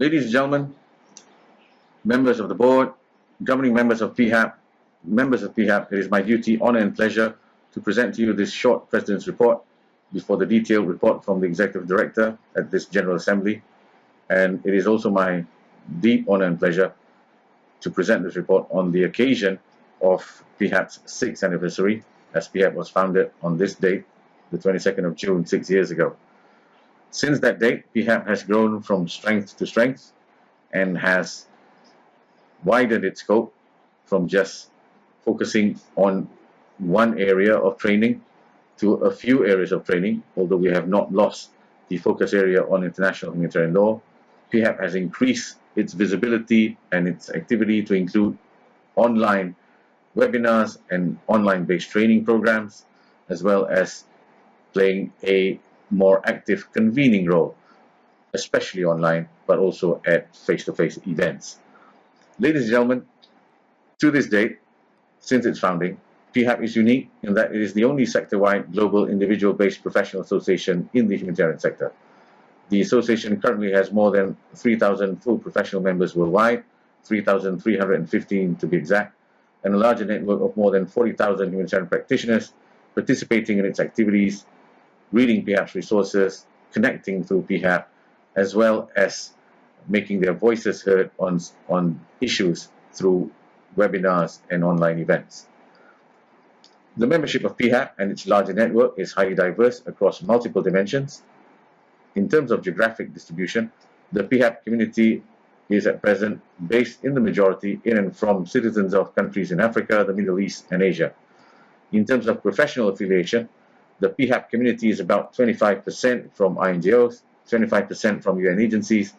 Ladies and gentlemen, members of the board, governing members of PHAP, members of PHAP, it is my duty, honor and pleasure to present to you this short President's report before the detailed report from the Executive Director at this General Assembly. And it is also my deep honor and pleasure to present this report on the occasion of PHAP's 6th anniversary, as PHAP was founded on this date, the 22nd of June, 6 years ago. Since that date, PHAP has grown from strength to strength and has widened its scope from just focusing on one area of training to a few areas of training. Although we have not lost the focus area on international humanitarian law, PHAP has increased its visibility and its activity to include online webinars and online-based training programs, as well as playing a more active convening role, especially online, but also at face-to-face events. Ladies and gentlemen, to this date, since its founding, PHAP is unique in that it is the only sector-wide global individual-based professional association in the humanitarian sector. The association currently has more than 3,000 full professional members worldwide, 3,315 to be exact, and a larger network of more than 40,000 humanitarian practitioners participating in its activities, reading PHAP's resources, connecting through PHAP, as well as making their voices heard on issues through webinars and online events. The membership of PHAP and its larger network is highly diverse across multiple dimensions. In terms of geographic distribution, the PHAP community is at present based in the majority in and from citizens of countries in Africa, the Middle East, and Asia. In terms of professional affiliation, the PHAP community is about 25% from INGOs, 25% from UN agencies,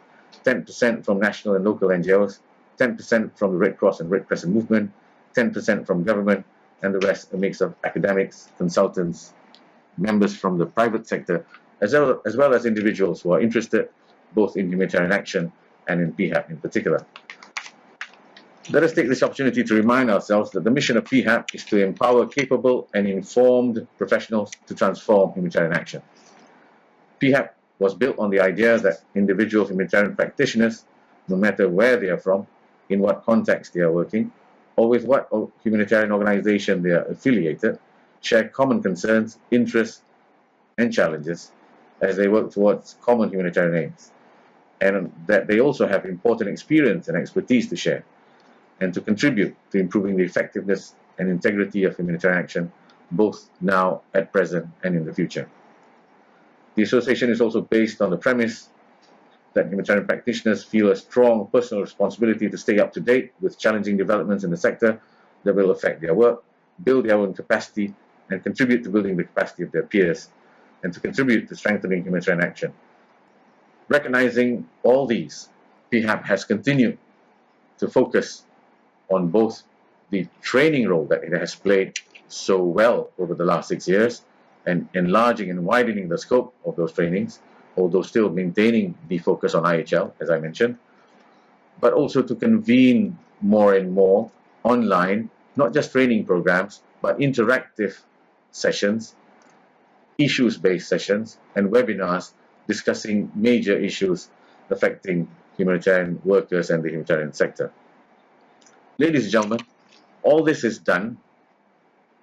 10% from national and local NGOs, 10% from the Red Cross and Red Crescent movement, 10% from government, and the rest a mix of academics, consultants, members from the private sector, as well as individuals who are interested both in humanitarian action and in PHAP in particular. Let us take this opportunity to remind ourselves that the mission of PHAP is to empower capable and informed professionals to transform humanitarian action. PHAP was built on the idea that individual humanitarian practitioners, no matter where they are from, in what context they are working, or with what humanitarian organization they are affiliated, share common concerns, interests, and challenges as they work towards common humanitarian aims, and that they also have important experience and expertise to share, and to contribute to improving the effectiveness and integrity of humanitarian action, both now, at present, and in the future. The association is also based on the premise that humanitarian practitioners feel a strong personal responsibility to stay up to date with challenging developments in the sector that will affect their work, build their own capacity, and contribute to building the capacity of their peers, and to contribute to strengthening humanitarian action. Recognizing all these, PHAP has continued to focus on both the training role that it has played so well over the last 6 years, and enlarging and widening the scope of those trainings, although still maintaining the focus on IHL, as I mentioned, but also to convene more and more online, not just training programs, but interactive sessions, issues-based sessions, and webinars discussing major issues affecting humanitarian workers and the humanitarian sector. Ladies and gentlemen, all this is done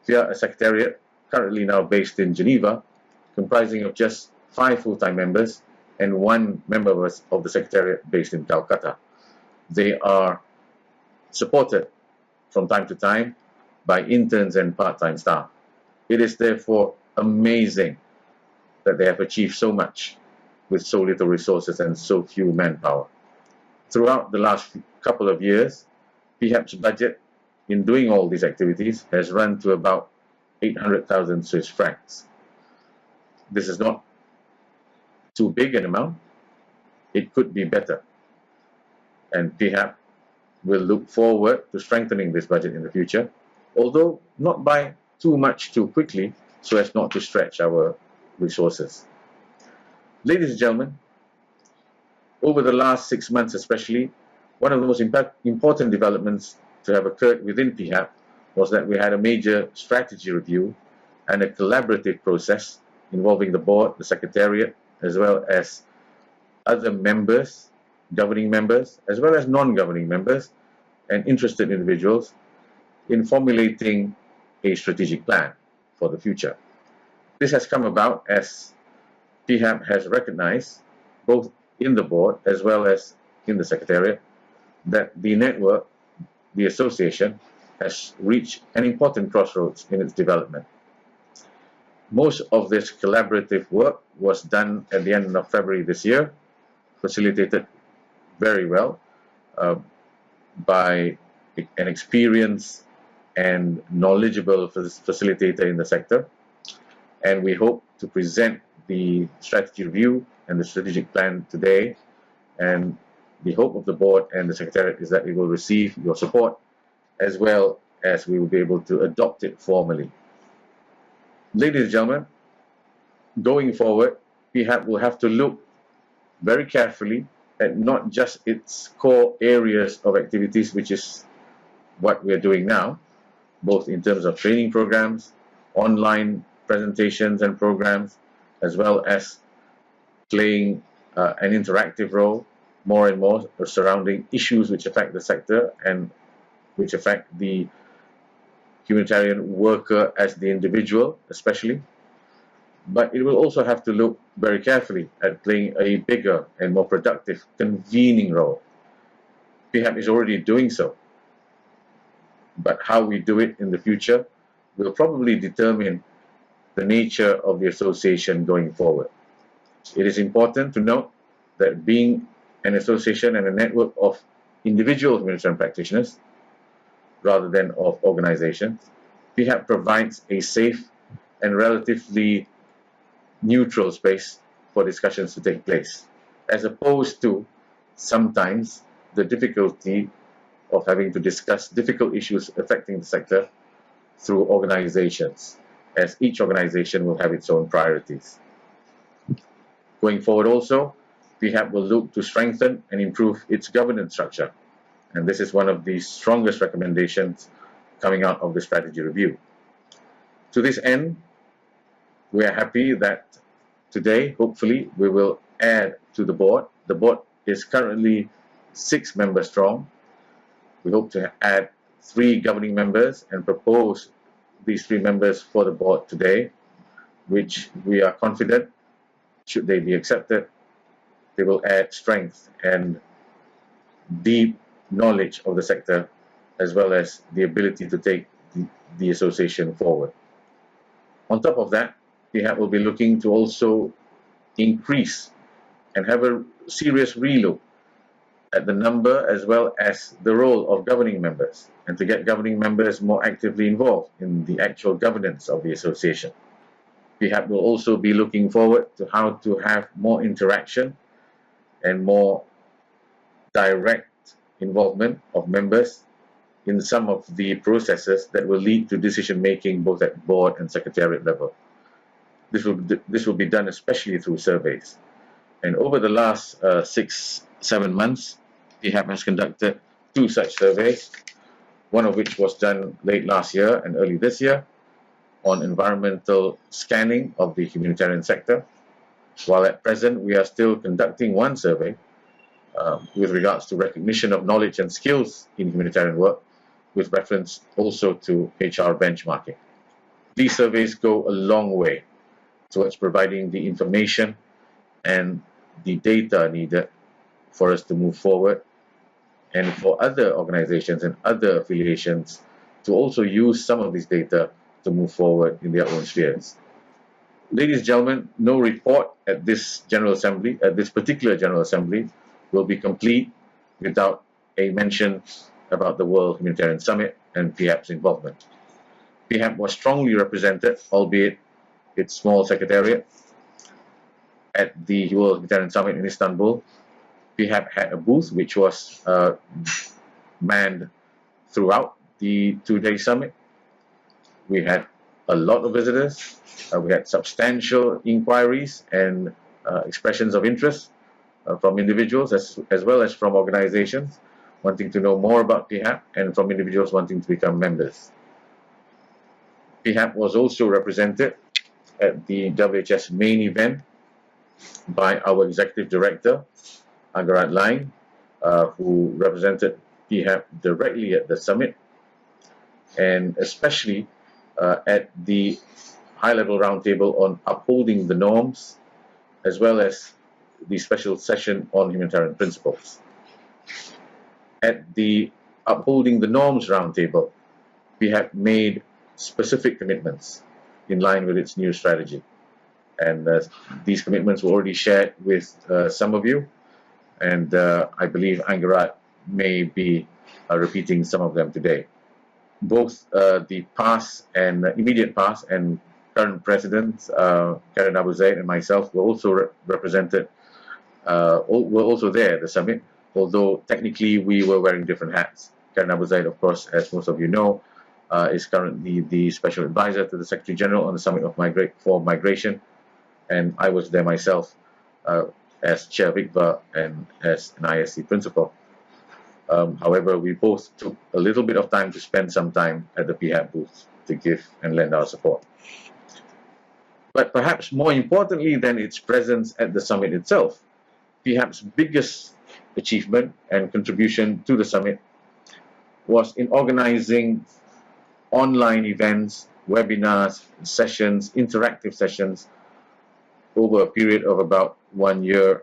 via a secretariat currently now based in Geneva, comprising of just 5 full-time members and 1 member of the secretariat based in Calcutta. They are supported from time to time by interns and part-time staff. It is therefore amazing that they have achieved so much with so little resources and so few manpower. Throughout the last couple of years, PHAP's budget in doing all these activities has run to about 800,000 Swiss francs. This is not too big an amount. It could be better. And PHAP will look forward to strengthening this budget in the future, although not by too much too quickly, so as not to stretch our resources. Ladies and gentlemen, over the last 6 months especially, one of the most important developments to have occurred within PHAP was that we had a major strategy review and a collaborative process involving the board, the secretariat, as well as other members governing members, as well as non-governing members and interested individuals in formulating a strategic plan for the future. This has come about as PHAP has recognized, both in the board as well as in the Secretariat, that the network, the association, has reached an important crossroads in its development. Most of this collaborative work was done at the end of February this year, facilitated very well by an experienced and knowledgeable facilitator in the sector. And we hope to present the strategy review and the strategic plan today. And the hope of the board and the Secretariat is that it will receive your support, as well as we will be able to adopt it formally. Ladies and gentlemen, going forward, PHAP will have to look very carefully at not just its core areas of activities, which is what we are doing now, both in terms of training programs, online presentations and programs, as well as playing an interactive role more and more surrounding issues which affect the sector and which affect the humanitarian worker as the individual, especially. But it will also have to look very carefully at playing a bigger and more productive convening role. PHAP is already doing so, but how we do it in the future will probably determine the nature of the association going forward. It is important to note that being an association and a network of individual humanitarian practitioners, rather than of organizations, PHAP provides a safe and relatively neutral space for discussions to take place, as opposed to sometimes the difficulty of having to discuss difficult issues affecting the sector through organizations, as each organization will have its own priorities. Going forward also, PHAP will look to strengthen and improve its governance structure, and this is one of the strongest recommendations coming out of the strategy review. To this end, we are happy that today, hopefully, we will add to the board. The board is currently 6 members strong. We hope to add 3 governing members and propose these 3 members for the board today, which we are confident, should they be accepted, they will add strength and deep knowledge of the sector, as well as the ability to take the association forward. On top of that, PHAP will be looking to also increase and have a serious relook at the number as well as the role of governing members, and to get governing members more actively involved in the actual governance of the association. PHAP will also be looking forward to how to have more interaction and more direct involvement of members in some of the processes that will lead to decision making both at board and secretariat level. This will be done especially through surveys. And over the last 6-7 months, PHAP has conducted 2 such surveys, one of which was done late last year and early this year on environmental scanning of the humanitarian sector, while at present we are still conducting one survey with regards to recognition of knowledge and skills in humanitarian work, with reference also to HR benchmarking. These surveys go a long way towards providing the information and the data needed for us to move forward, and for other organizations and other affiliations to also use some of this data to move forward in their own spheres. Ladies and gentlemen, no report at this General Assembly, at this particular General Assembly, will be complete without a mention about the World Humanitarian Summit and PHAP's involvement. PHAP was strongly represented, albeit its small secretariat, at the World Humanitarian Summit in Istanbul. PHAP had a booth which was manned throughout the 2-day summit. We had a lot of visitors. We had substantial inquiries and expressions of interest from individuals as well as from organizations wanting to know more about PHAP, and from individuals wanting to become members. PHAP was also represented at the WHS main event by our Executive Director, Agarat Laing, who represented PHAP directly at the summit, and especially at the high-level roundtable on upholding the norms, as well as the special session on humanitarian principles. At the upholding the norms roundtable, PHAP made specific commitments in line with its new strategy. And these commitments were already shared with some of you, and I believe Angarat may be repeating some of them today. Both the past and immediate past and current presidents, Karen Abu Zaid and myself, were also represented, were also there at the summit, although technically we were wearing different hats. Karen Abu Zaid, of course, as most of you know, is currently the Special Advisor to the Secretary General on the Summit for Migration, and I was there myself as Chair of ICVA and as an ISC Principal. However, we both took a little bit of time to spend some time at the PHAP booth to give and lend our support. But perhaps more importantly than its presence at the summit itself, PHAP's biggest achievement and contribution to the summit was in organizing online events, webinars, sessions, interactive sessions over a period of about 1.5 years.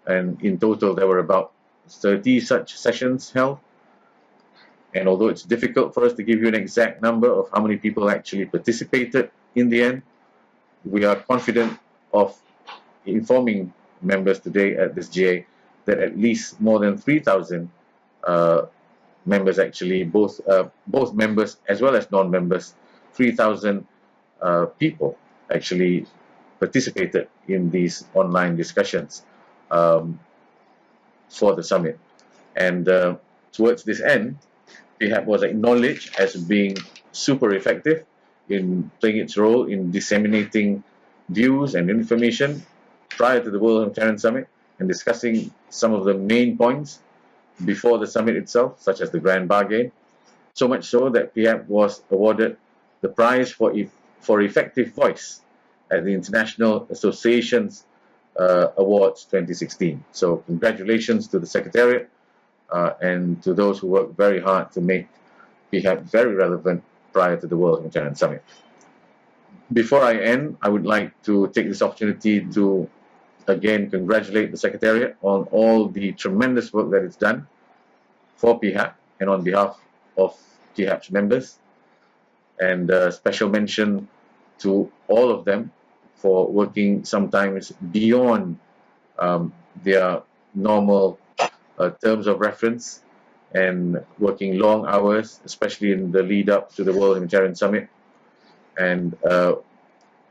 And in total, there were about 30 such sessions held. And although it's difficult for us to give you an exact number of how many people actually participated in the end, we are confident of informing members today at this GA that at least more than 3,000 members actually, both members as well as non-members, 3,000 people actually participated in these online discussions for the summit. And towards this end, PHAP was acknowledged as being super effective in playing its role in disseminating views and information prior to the World Humanitarian Summit and discussing some of the main points before the summit itself, such as the Grand Bargain, so much so that PHAP was awarded the prize for effective voice at the International Associations Awards 2016. So congratulations to the Secretariat and to those who worked very hard to make PHAP very relevant prior to the World Humanitarian Summit. Before I end, I would like to take this opportunity to again congratulate the Secretariat on all the tremendous work that it's done for PHAP and on behalf of PHAP's members, and special mention to all of them for working sometimes beyond their normal terms of reference and working long hours, especially in the lead up to the World Humanitarian Summit. And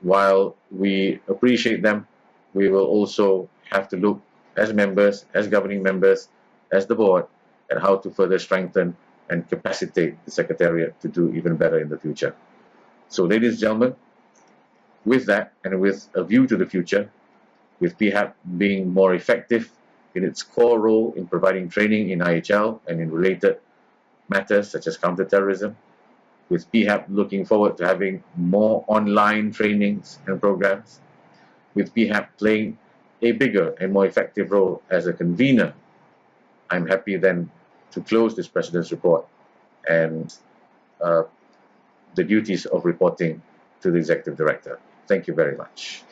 while we appreciate them, we will also have to look as members, as governing members, as the board, at how to further strengthen and capacitate the Secretariat to do even better in the future. So ladies and gentlemen, with that and with a view to the future, with PHAP being more effective in its core role in providing training in IHL and in related matters such as counterterrorism, with PHAP looking forward to having more online trainings and programs, with PHAP playing a bigger and more effective role as a convener, I'm happy then to close this President's report and the duties of reporting to the Executive Director. Thank you very much.